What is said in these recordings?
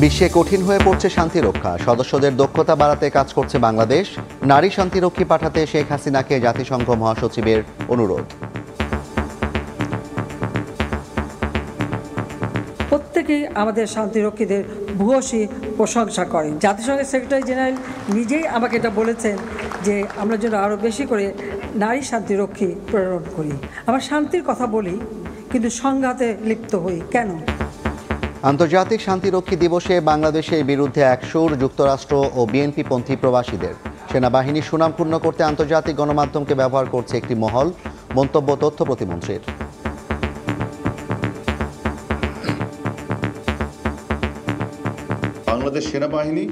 বিশ্বে কঠিন হয়ে পড়ছে শান্তিরক্ষা, সদস্যদের দক্ষতা বাড়াতে কাজ করছে বাংলাদেশ। নারী শান্তিরক্ষী পাঠাতে শেখ হাসিনাকে জাতিসংঘ মহাসচিবের অনুরোধ। প্রত্যেকেই আমাদের শান্তিরক্ষীদের ভূয়সী প্রশংসা করেন। জাতিসংঘের সেক্রেটারি জেনারেল নিজেই আমাকে এটা বলেছেন যে আমরা যেন আরও বেশি করে নারী শান্তিরক্ষী প্রেরণ করি। আমরা শান্তির কথা বলি কিন্তু সংঘাতে লিপ্ত হই কেন? আন্তর্জাতিক শান্তিরক্ষী দিবসে বাংলাদেশের বিরুদ্ধে একসুর যুক্তরাষ্ট্র ও বিএনপিপন্থী প্রবাসীদের। সেনাবাহিনীর সুনাম ক্ষুণ্ণ করতে আন্তর্জাতিক গণমাধ্যমকে ব্যবহার করছে একটি মহল, মন্তব্য তথ্য প্রতিমন্ত্রীর। বাংলাদেশ সেনাবাহিনী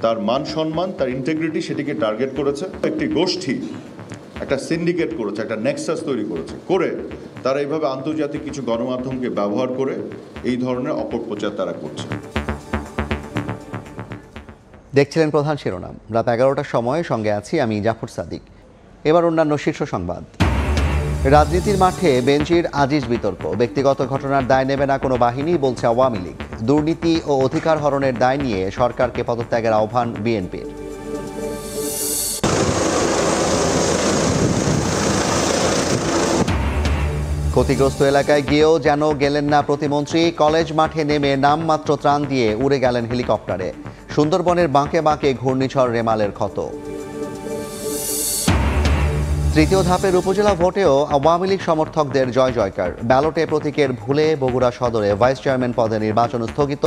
তার মান সম্মান, তার ইন্টিগ্রিটি সেটিকে টার্গেট করেছে। একটি গোষ্ঠী একটা সিন্ডিকেট করেছে, একটা নেক্সাস তৈরি করেছে, করে তারা এইভাবে আন্তর্জাতিক কিছু গণমাধ্যমকে ব্যবহার করে এই ধরনের অপপ্রচার তারা করছে। দেখছিলেন প্রধান শিরোনাম। রাত 11টার সময় সঙ্গে আছি আমি জাফর সাদিক। এবার অন্যান্য শীর্ষ সংবাদ। রাজনীতির মাঠে বেনজির আজিজ বিতর্ক। ব্যক্তিগত ঘটনার দায় নেবে না কোনো বাহিনী, বলছে আওয়ামী লীগ। দুর্নীতি ও অধিকার হরণের দায় নিয়ে সরকারকে পদত্যাগের আহ্বান বিএনপির। ক্ষতিগ্রস্ত এলাকায় গিয়েও যেন গেলেন না প্রতিমন্ত্রী। কলেজ মাঠে নেমে নামমাত্র ত্রাণ দিয়ে উড়ে গেলেন হেলিকপ্টারে। সুন্দরবনের বাঁকে বাঁকে ঘূর্ণিঝড় রেমালের ক্ষত। তৃতীয় ধাপের উপজেলা ভোটেও আওয়ামী লীগ সমর্থকদের জয় জয়কার। ব্যালটে প্রতীকের ভুলে বগুড়া সদরে ভাইস চেয়ারম্যান পদে নির্বাচন স্থগিত।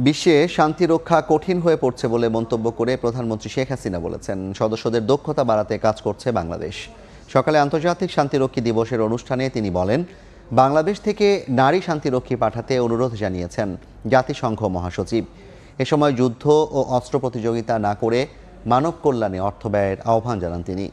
বিশ্বে শান্তি রক্ষা কঠিন হয়ে পড়ছে বলে মন্তব্য করে প্রধানমন্ত্রী শেখ হাসিনা বলেছেন, সদস্যদের দক্ষতা বাড়াতে কাজ করছে বাংলাদেশ। সকালে আন্তর্জাতিক শান্তিরক্ষী দিবসের অনুষ্ঠানে তিনি বলেন, বাংলাদেশ থেকে নারী শান্তিরক্ষী পাঠাতে অনুরোধ জানিয়েছেন জাতিসংঘ মহাসচিব। এ সময় যুদ্ধ ও অস্ত্র প্রতিযোগিতা না করে মানব কল্যাণে অর্থ ব্যয়ের আহ্বান জানান তিনি।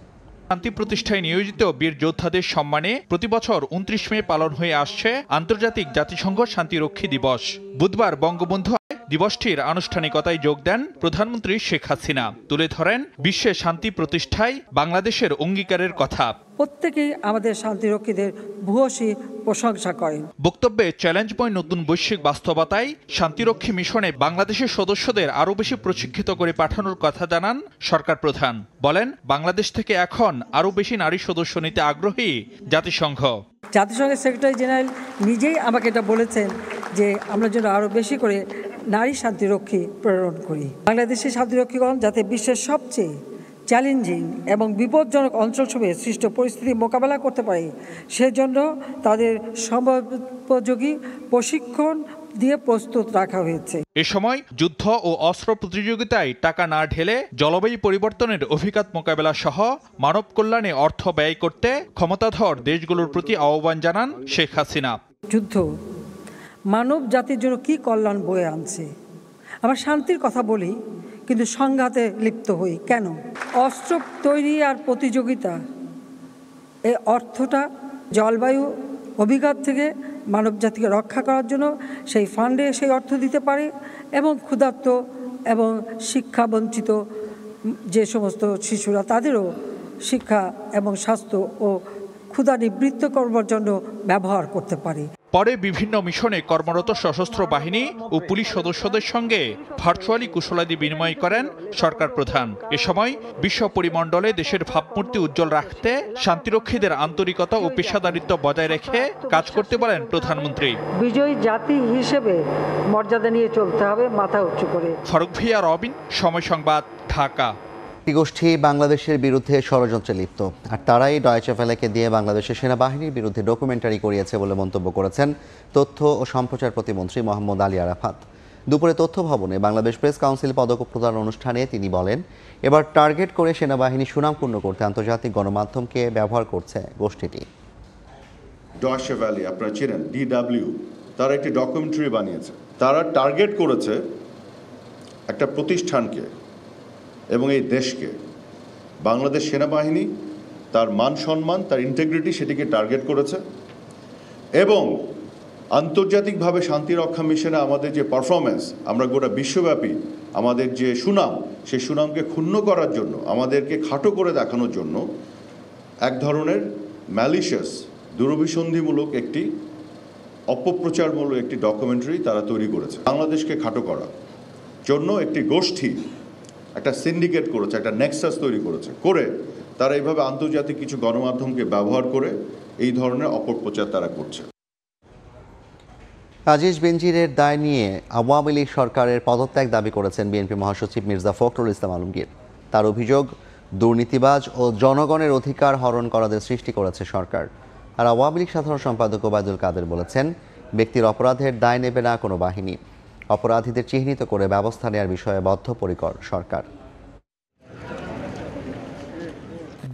শান্তি প্রতিষ্ঠায় নিয়োজিত বীর যোদ্ধাদের সম্মানে প্রতিবছর ২৯ মে পালন হয়ে আসছে আন্তর্জাতিক জাতিসংঘ শান্তিরক্ষী দিবস। বুধবার বঙ্গবন্ধু দিবসটির আনুষ্ঠানিকতায় যোগ দেন প্রধানমন্ত্রী শেখ হাসিনা। তুলে ধরেন বিশ্বে শান্তি প্রতিষ্ঠায় বাংলাদেশের অঙ্গীকারের কথা। প্রত্যেকেই আমাদের শান্তিরক্ষীদের ভূয়সী প্রশংসা করেন। বক্তব্যে চ্যালেঞ্জময় নতুন বৈশ্বিক বাস্তবতায় শান্তিরক্ষী মিশনে বাংলাদেশের সদস্যদের আরও বেশি প্রশিক্ষিত করে পাঠানোর কথা জানান সরকার প্রধান। বলেন, বাংলাদেশ থেকে এখন আরও বেশি নারী সদস্য নিতে আগ্রহী জাতিসংঘ। জাতিসংঘের সেক্রেটারি জেনারেল নিজেই আমাকে এটা বলেছেন যে আমরা যেন আরও বেশি করে নারী শান্তিরক্ষী প্রেরণ করি। বাংলাদেশের শান্তিরক্ষীগণ যাতে বিশ্বের সবচেয়ে চ্যালেঞ্জিং এবং বিপজ্জনক অঞ্চলসমূহে সৃষ্ট পরিস্থিতি মোকাবেলা করতে পারে, সেজন্য তাদের সময়োপযোগী প্রশিক্ষণ দিয়ে প্রস্তুত রাখা হয়েছে। এ সময় যুদ্ধ ও অস্ত্র প্রতিযোগিতায় টাকা না ঢেলে জলবায়ু পরিবর্তনের অভিঘাত মোকাবেলা সহ মানব কল্যাণে অর্থ ব্যয় করতে ক্ষমতাধর দেশগুলোর প্রতি আহ্বান জানান শেখ হাসিনা। যুদ্ধ মানব জাতির জন্য কি কল্যাণ বয়ে আনছে। আমরা শান্তির কথা বলি কিন্তু সংঘাতে লিপ্ত হই কেন? অস্ত্র তৈরি আর প্রতিযোগিতা, এই অর্থটা জলবায়ু অভিঘাত থেকে মানব জাতিকে রক্ষা করার জন্য সেই ফান্ডে সেই অর্থ দিতে পারে এবং ক্ষুধার্ত এবং শিক্ষা বঞ্চিত যে সমস্ত শিশুরা, তাদেরও শিক্ষা এবং স্বাস্থ্য ও ক্ষুধা নিবৃত্ত করবার জন্য ব্যবহার করতে পারে। পরে বিভিন্ন মিশনে কর্মরত সশস্ত্র বাহিনী ও পুলিশ সদস্যদের সঙ্গে ভার্চুয়ালি কুশলাদি বিনিময় করেন সরকার প্রধান। এ সময় বিশ্ব পরিমণ্ডলে দেশের ভাবমূর্তি উজ্জ্বল রাখতে শান্তিরক্ষীদের আন্তরিকতা ও পেশাদারিত্ব বজায় রেখে কাজ করতে বলেন প্রধানমন্ত্রী। বিজয়ী জাতি হিসেবে মর্যাদা নিয়ে চলতে হবে, মাথা উঁচু করে। ফারুক ভিয়া, রবিন, সময় সংবাদ, ঢাকা। গোষ্ঠী বাংলাদেশের বিরুদ্ধে ষড়যন্ত্রে লিপ্ত, আর তারাই ডয়েচে ভেলেকে দিয়ে বাংলাদেশের সেনাবাহিনীর বিরুদ্ধে ডকুমেন্টারি করিয়েছে বলে মন্তব্য করেছেন তথ্য ও সম্প্রচার প্রতিমন্ত্রী মোহাম্মদ আলী আরাফাত। দুপুরে তথ্য ভবনে বাংলাদেশ প্রেস কাউন্সিল পদক প্রদান অনুষ্ঠানে তিনি বলেন, এবার টার্গেট করে সেনাবাহিনী সুনামপূর্ণ করতে আন্তর্জাতিক গণমাধ্যমকে ব্যবহার করছে গোষ্ঠীটি। ডয়েচে ভেলে আপনারা চেনেন, DW, তারা একটি ডকুমেন্টারি বানিয়েছে। তারা টার্গেট করেছে একটা প্রতিষ্ঠানকে এবং এই দেশকে। বাংলাদেশ সেনাবাহিনী তার মান সম্মান, তার ইন্টিগ্রিটি সেটিকে টার্গেট করেছে এবং আন্তর্জাতিকভাবে শান্তিরক্ষা মিশনে আমাদের যে পারফরমেন্স, আমরা গোটা বিশ্বব্যাপী আমাদের যে সুনাম, সেই সুনামকে ক্ষুণ্ণ করার জন্য, আমাদেরকে খাটো করে দেখানোর জন্য এক ধরনের ম্যালিশিয়াস দুরভিসন্ধিমূলক একটি অপপ্রচারমূলক একটি ডকুমেন্টারি তারা তৈরি করেছে। বাংলাদেশকে খাটো করার জন্য একটি গোষ্ঠী একটা সিন্ডিকেট করেছে, একটা নেক্সাস তৈরি করেছে, করে তারা এইভাবে আন্তর্জাতিক কিছু গণমাধ্যমকে ব্যবহার করে এই ধরনের অপপ্রচার তারা করছে। আজিজ বেনজিরের দায় নিয়ে আওয়ামী লীগ সরকারের পদত্যাগ দাবি করেছেন বিএনপি মহাসচিব মির্জা ফখরুল ইসলাম আলমগীর। তার অভিযোগ, দুর্নীতিবাজ ও জনগণের অধিকার হরণ করাদের সৃষ্টি করেছে সরকার। আর আওয়ামী লীগ সাধারণ সম্পাদক ওবায়দুল কাদের বলেছেন, ব্যক্তির অপরাধের দায় নেবে না কোনো বাহিনী, অপরাধীদের চিহ্নিত করে ব্যবস্থা নেওয়ার বিষয়ে বদ্ধপরিকর সরকার।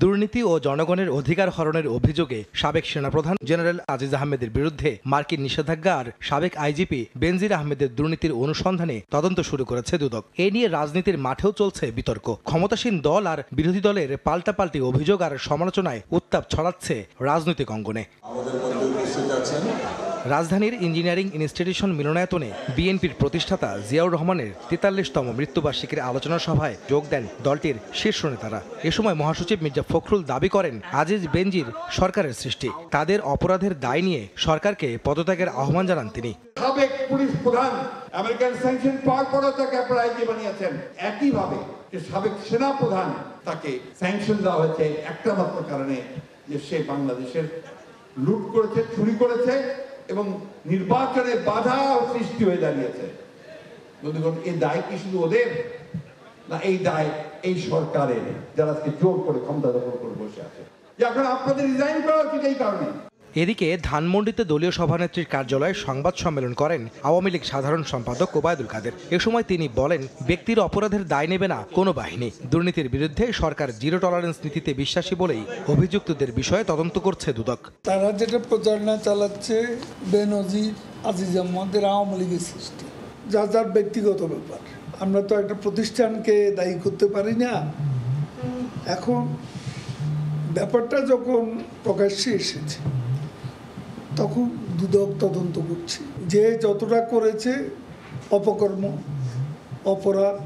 দুর্নীতি ও জনগণের অধিকার হরণের অভিযোগে সাবেক সেনাপ্রধান জেনারেল আজিজ আহমেদের বিরুদ্ধে মার্কিন নিষেধাজ্ঞা আর সাবেক আইজিপি বেনজির আহমেদের দুর্নীতির অনুসন্ধানে তদন্ত শুরু করেছে দুদক। এ নিয়ে রাজনীতির মাঠেও চলছে বিতর্ক। ক্ষমতাসীন দল আর বিরোধী দলের পাল্টাপাল্টি অভিযোগ আর সমালোচনায় উত্তাপ ছড়াচ্ছে রাজনৈতিক অঙ্গনে। রাজধানীর ইঞ্জিনিয়ারিং ইনস্টিটিউশন মিলনায়তনে বিএনপির প্রতিষ্ঠাতা জিয়াউর রহমানের ৪৩তম মৃত্যুবার্ষিকীর আলোচনা সভায় যোগ দেন দলটির শীর্ষ নেতারা। এ সময় মহাসচিব মির্জা ফখরুল দাবি করেন, আজিজ বেনজির সরকারের সৃষ্টি, তাদের অপরাধের দায় নিয়ে সরকারকে পদত্যাগের আহ্বান জানান তিনি। সাবেক পুলিশ প্রধান আমেরিকান স্যাংশন পাওয়ার পরেও তাকে অপরাধী বানিয়েছেন। একইভাবে যে সাবেক সেনা প্রধান, তাকে স্যাংশন দেওয়া হয়েছে একটা মাত্র কারণে, যে সে বাংলাদেশের লুট করেছে, চুরি করেছে এবং নির্বাচনে বাধা সৃষ্টি হয়ে দাঁড়িয়েছে। বন্ধুগণ, এই দায় কি শুধু ওদের না, এই দায় এই সরকারের, যারা আজকে জোর করে ক্ষমতা দখল করে বসে আছে, যে এখন আপনাদের রিজাইন করা উচিত এই কারণে। এদিকে ধানমন্ডিতে দলীয় সভানেত্রীর কার্যালয়ে সংবাদ সম্মেলন করেন আওয়ামী লীগ সাধারণ সম্পাদক ওবায়দুল কাদের। এ সময় তিনি বলেন, ব্যক্তির অপরাধের দায় নেবে না কোনো বাহিনী, দুর্নীতির বিরুদ্ধে সরকার জিরো টলারেন্স নীতিতে বিশ্বাসী বলেই অভিযুক্তদের বিষয়ে তদন্ত করছে দুদক। তারা যেটা প্রচারণা চালাচ্ছে বেনজির, আজিজ আহমদের আওয়ামী লীগের সৃষ্টি, যা যার ব্যক্তিগত ব্যাপার। আমরা তো একটা প্রতিষ্ঠানকে দায়ী করতে পারি না। এখন ব্যাপারটা যখন প্রকাশ্যে এসেছে, তখন দুদক তদন্ত করছে, যে যতটা করেছে অপকর্ম, অপরাধ,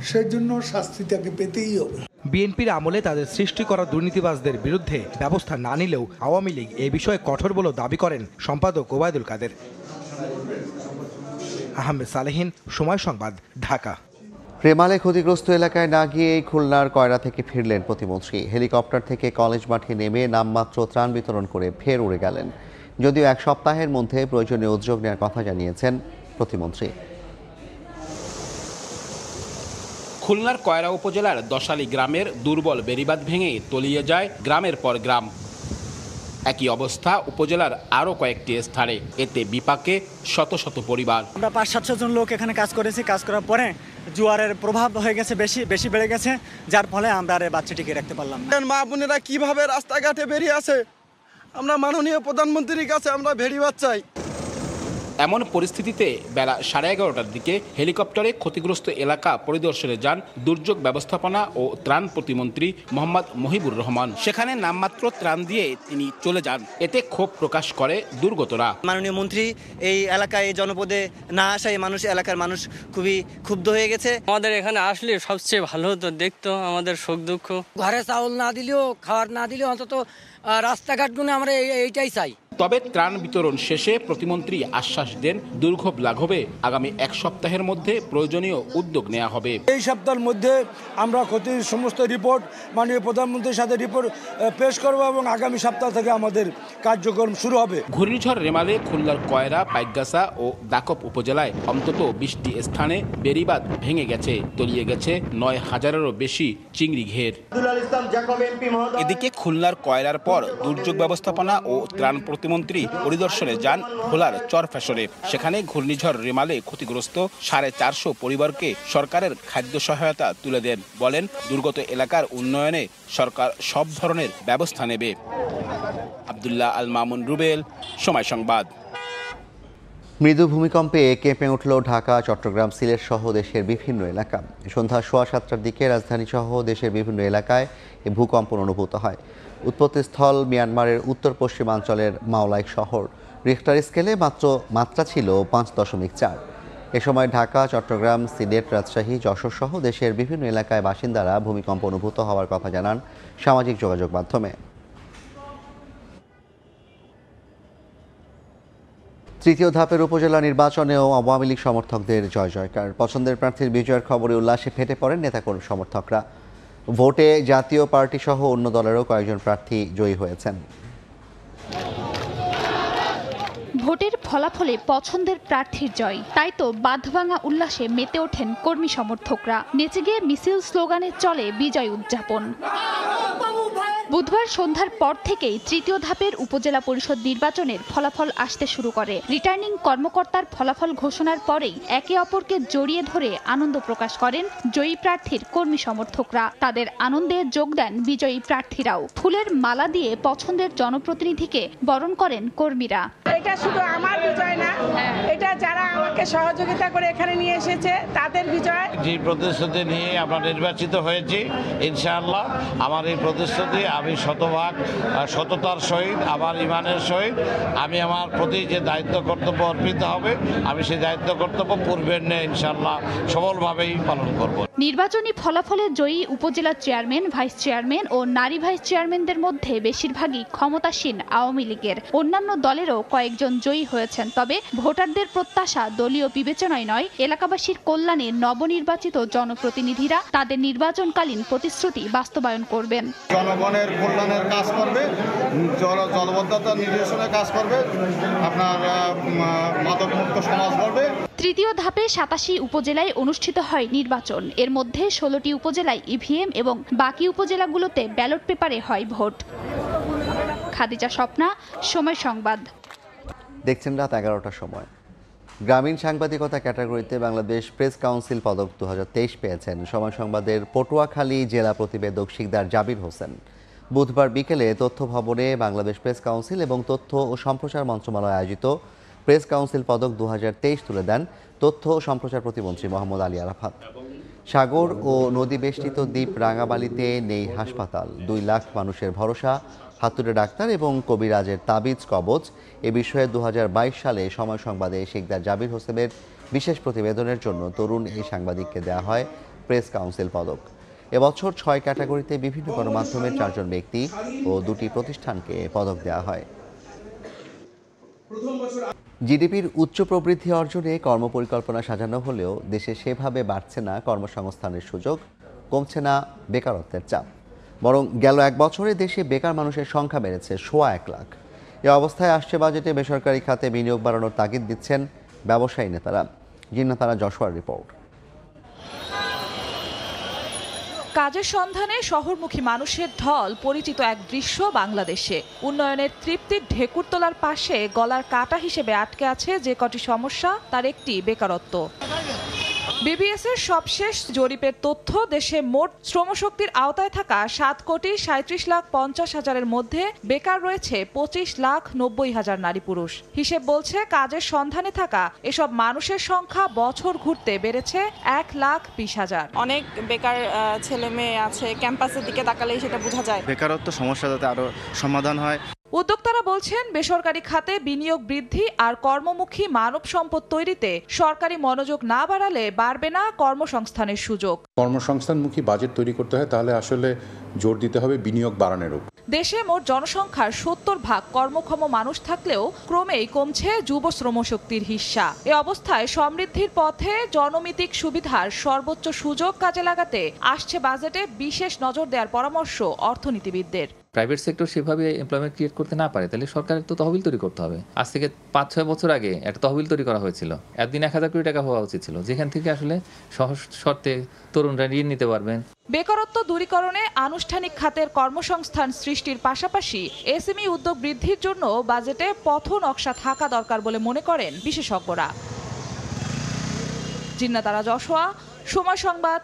সেই জন্য শাস্তি তাকে পেতেই হবে। বিএনপির আমলে তাদের সৃষ্টি করা দুর্নীতিবাজদের বিরুদ্ধে ব্যবস্থা না নিলেও আওয়ামী লীগ এ বিষয়ে কঠোর বলে দাবি করেন সম্পাদক ওবায়দুল কাদের। আহমেদ সালেহিন, সময় সংবাদ, ঢাকা। রেমালে ক্ষতিগ্রস্ত এলাকায় না গিয়েই খুলনার কয়রা থেকে ফিরলেন প্রতিমন্ত্রী। হেলিকপ্টার থেকে কলেজ মাঠে নেমে নামমাত্র ত্রাণ বিতরণ করে ফের উড়ে গেলেন। যদিও এক সপ্তাহের মধ্যে প্রয়োজনীয় উদ্যোগ নেওয়ার কথা জানিয়েছেন প্রতিমন্ত্রী। খুলনার কয়রা উপজেলার দশালী গ্রামের দুর্বল বেড়িবাঁধ ভেঙে তলিয়ে যায় গ্রামের পর গ্রাম। একই অবস্থা উপজেলার আরও কয়েকটি স্থানে, এতে বিপাকে শত শত পরিবার। আমরা ৫-৭০০ জন লোক এখানে কাজ করেছি। কাজ করার পরে জোয়ারের প্রভাব হয়ে গেছে, বেশি বেড়ে গেছে, যার ফলে আমরা আর বাচ্চাটিকে রাখতে পারলাম না। মা বোনেরা কিভাবে রাস্তাঘাটে বেরিয়ে আছে, আমরা মাননীয় প্রধানমন্ত্রীর কাছে আমরা ভেড়িবাদ চাই। এমন পরিস্থিতিতে বেলা 11:30টার দিকে হেলিকপ্টারে ক্ষতিগ্রস্ত এলাকা পরিদর্শনে যান দুর্যোগ ব্যবস্থাপনা ও ত্রাণ প্রতিমন্ত্রী মোহাম্মদ মহিবুর রহমান। সেখানে নামমাত্র ত্রাণ দিয়ে তিনি চলে যান। এতে ক্ষোভ প্রকাশ করে দুর্গতরা। মাননীয় মন্ত্রী এই এলাকায়, জনপদে না আসায় এলাকার মানুষ খুবই ক্ষুব্ধ হয়ে গেছে। আমাদের এখানে আসলে সবচেয়ে ভালো হতো, দেখতো আমাদের সুখ দুঃখ। ঘরে চাউল না দিলেও, খাওয়ার না দিলেও অন্তত রাস্তাঘাটগুলো আমরা এইটাই চাই। তবে ত্রাণ বিতরণ শেষে প্রতিমন্ত্রী আশ্বাস দেন, দুর্ভোগ লাঘবে আগামী এক সপ্তাহের মধ্যে প্রয়োজনীয় উদ্যোগ নেওয়া হবে। এই সপ্তাহের মধ্যে আমরা ক্ষতির সমস্ত রিপোর্ট মাননীয় প্রধানমন্ত্রীর সাথে রিপোর্ট পেশ করব এবং আগামী সপ্তাহ থেকে আমাদের কার্যক্রম শুরু হবে। ঘূর্ণিঝড় রেমালে খুলনার কয়রা, পাইকগাছা ও দাকপ উপজেলায় অন্তত 20টি স্থানে বেড়িবাঁধ ভেঙে গেছে, তলিয়ে গেছে 9,000-এরও বেশি চিংড়ি ঘের। এদিকে খুলনার কয়রার পর দুর্যোগ ব্যবস্থাপনা ও ত্রাণ প্রতিমন্ত্রী পরিদর্শনে যান ভোলার চরফ্যাশনে। সেখানে ঘূর্ণিঝড় রেমালে ক্ষতিগ্রস্ত 450 পরিবারকে সরকারের খাদ্য সহায়তা তুলে দেন। বলেন, দুর্গত এলাকার উন্নয়নে সরকার সব ধরনের ব্যবস্থা নেবে। আব্দুল্লাহ আল মামুন রুবেল, সময় সংবাদ। মৃদু ভূমিকম্পে কেঁপে উঠল ঢাকা, চট্টগ্রাম, সিলেট সহ দেশের বিভিন্ন এলাকা। সন্ধ্যা 7:15টার দিকে রাজধানী সহ দেশের বিভিন্ন এলাকায় এই ভূকম্পন অনুভূত হয়। উৎপত্তিস্থল মিয়ানমারের উত্তর পশ্চিমাঞ্চলের মাওলাইক শহর। রিখটার স্কেলে মাত্রা ছিল 5.4। এ সময় ঢাকা, চট্টগ্রাম, সিলেট, রাজশাহী, যশোর সহ দেশের বিভিন্ন এলাকায় বাসিন্দারা ভূমিকম্প অনুভূত হওয়ার কথা জানান সামাজিক যোগাযোগ মাধ্যমে। তৃতীয় ধাপের উপজেলা নির্বাচনেও আওয়ামী লীগ সমর্থকদের জয় জয়কার। পছন্দের প্রার্থীর বিজয়ের খবরে উল্লাসে ফেটে পড়েন নেতাকর্মী সমর্থকরা। ভোটে জাতীয় পার্টি সহ অন্য দলেরও কয়েকজন প্রার্থী জয়ী হয়েছেন। ভোটের ফলাফলে পছন্দের প্রার্থীর জয়, তাই তো বাঁধভাঙা উল্লাসে মেতে ওঠেন কর্মী সমর্থকরা। নেচে গিয়ে মিছিল স্লোগানে চলে বিজয় উদযাপন। বুধবার সন্ধ্যার পর থেকেই তৃতীয় ধাপের উপজেলা পরিষদ নির্বাচনের ফলাফল আসতে শুরু করে। রিটার্নিং কর্মকর্তার ফলাফল ঘোষণার পরেই একে অপরকে জড়িয়ে ধরে আনন্দ প্রকাশ করেন জয়ী প্রার্থীর কর্মী সমর্থকরা। তাদের আনন্দে যোগ দেন বিজয়ী প্রার্থীরাও। ফুলের মালা দিয়ে পছন্দের জনপ্রতিনিধিকে বরণ করেন কর্মীরা। এটা শুধু আমার বিজয় না, এটা যারা আমাকে সহযোগিতা করে এখানে নিয়ে এসেছে তাদের বিজয়। যে প্রতিশ্রুতি নিয়ে আমরা নির্বাচিত হয়েছি, ইনশাআল্লাহ আমার এই প্রতিশ্রুতি আমি শতভাগ সততার সহিত, আমার ইমানের সহিত আমি আমার প্রতি যে দায়িত্ব কর্তব্য অর্পিত হবে, আমি সেই দায়িত্ব কর্তব্য পূর্বের ন্যায় ইনশাআল্লাহ সফলভাবেই পালন করব। নির্বাচনী ফলাফলে জয়ী উপজেলা চেয়ারম্যান, ভাইস চেয়ারম্যান ও নারী ভাইস চেয়ারম্যানদের মধ্যে বেশিরভাগই ক্ষমতাসীন আওয়ামী লীগের। অন্যান্য দলেরও কয়েকজন জয়ী হয়েছেন। তবে ভোটারদের প্রত্যাশা দলীয় বিবেচনায় নয়, এলাকাবাসীর কল্যাণে নবনির্বাচিত জনপ্রতিনিধিরা তাদের নির্বাচনকালীন প্রতিশ্রুতি বাস্তবায়ন করবেন। জনগণের কল্যাণের কাজ করবে, জলবদ্ধতা নিরসনের কাজ করবে, আপনার মাদকমুক্ত সমাজ গড়বে। তৃতীয় ধাপে 87 উপজেলায় অনুষ্ঠিত হয় নির্বাচন। এর মধ্যে 16টি উপজেলায় ইভিএম এবং বাকি উপজেলাগুলোতে ব্যালট পেপারে হয় ভোট। খাদিজা স্বপ্না, সময় সংবাদ। দেখছেন রাত 11টার সময়। গ্রামীণ সাংবাদিকতা ক্যাটাগরিতে বাংলাদেশ প্রেস কাউন্সিল পদক 2023 পেয়েছেন সময় সংবাদের পটুয়াখালী জেলা প্রতিবেদক শিকদার জাবির হোসেন। বুধবার বিকেলে তথ্য ভবনে বাংলাদেশ প্রেস কাউন্সিল এবং তথ্য ও সম্প্রচার মন্ত্রণালয় আয়োজিত প্রেস কাউন্সিল পদক 2023 তুলে দেন তথ্য ও সম্প্রচার প্রতিমন্ত্রী মোহাম্মদ আলী আরাফাত। সাগর ও নদী বেষ্টিত দ্বীপ রাঙাবালিতে নেই হাসপাতাল, 2 লাখ মানুষের ভরসা, হাতুড়ে ডাক্তার এবং কবিরাজের তাবিজ কবচ। এ বিষয়ে 2022 সালে সময় সংবাদে শিকদার জাবির হোসেনের বিশেষ প্রতিবেদনের জন্য তরুণ এই সাংবাদিককে দেওয়া হয় প্রেস কাউন্সিল পদক। এবছর 6 ক্যাটাগরিতে বিভিন্ন গণমাধ্যমের 4 জন ব্যক্তি ও 2টি প্রতিষ্ঠানকে পদক দেওয়া হয়। জিডিপির উচ্চ প্রবৃদ্ধি অর্জনে কর্মপরিকল্পনা সাজানো হলেও দেশে সেভাবে বাড়ছে না কর্মসংস্থানের সুযোগ, কমছে না বেকারত্বের চাপ। বরং গেল 1 বছরে দেশে বেকার মানুষের সংখ্যা বেড়েছে 1.25 লাখ। এ অবস্থায় আসছে বাজেটে বেসরকারি খাতে বিনিয়োগ বাড়ানোর তাগিদ দিচ্ছেন ব্যবসায়ী নেতারা। জিন্নাতারা যশোয়ার রিপোর্ট। কাজের সন্ধানে শহরমুখী মানুষের ঢল পরিচিত এক দৃশ্য বাংলাদেশে। উন্নয়নের তৃপ্তির ঢেকুর তোলার পাশে গলার কাঁটা হিসেবে আটকে আছে যে কটি সমস্যা, তার একটি বেকারত্ব। বিবিএসের সবশেষ জরিপের তথ্য, দেশে মোট শ্রমশক্তির আওতায় থাকা 7,37,50,000-এর মধ্যে বেকার রয়েছে 25,90,000 নারী পুরুষ। হিসেব বলছে কাজের সন্ধানে থাকা এসব মানুষের সংখ্যা বছর ঘুরতে বেড়েছে 1,20,000। অনেক বেকার ছেলে মেয়ে আছে, ক্যাম্পাসের দিকে তাকালেই সেটা বোঝা যায়। বেকারত্ব সমস্যা যাতে আরো সমাধান হয়। উদ্যোক্তারা বলছেন বেসরকারি খাতে বিনিয়োগ বৃদ্ধি আর কর্মমুখী মানব সম্পদ তৈরিতে সরকারি মনোযোগ না বাড়ালে বাড়বে না কর্মসংস্থানের সুযোগ। কর্মসংস্থানমুখী বাজেট তৈরি করতে হয়, তাহলে আসলে জোর দিতে হবে বিনিয়োগ বাড়ানোর উপর। দেশে মোট জনসংখ্যার 70% কর্মক্ষম মানুষ থাকলেও ক্রমেই কমছে যুব শ্রমশক্তির হিস্যা। এ অবস্থায় সমৃদ্ধির পথে জনমিতিক সুবিধার সর্বোচ্চ সুযোগ কাজে লাগাতে আসছে বাজেটে বিশেষ নজর দেওয়ার পরামর্শ অর্থনীতিবিদদের। প্রাইভেট সেক্টর সেভাবে এমপ্লয়মেন্ট ক্রিয়েট করতে না পারে, তাহলে সরকারের তো তহবিল তৈরি করতে হবে। আজ থেকে 5-6 বছর আগে একটা তহবিল তৈরি করা হয়েছিল, একদিন 1,000 কোটি টাকা হওয়া উচিত ছিল, যেখান থেকে আসলে সহজ শর্তে তরুণরা ঋণ নিতে পারবেন। বেকারত্ব দূরীকরণে আনুষ্ঠানিক খাতের কর্মসংস্থান সৃষ্টির পাশাপাশি এসএমই উদ্যোগ বৃদ্ধির জন্য বাজেটে পথ নকশা থাকা দরকার বলে মনে করেন বিশেষজ্ঞরা। জিন্নাতারা যশোয়া, সময় সংবাদ,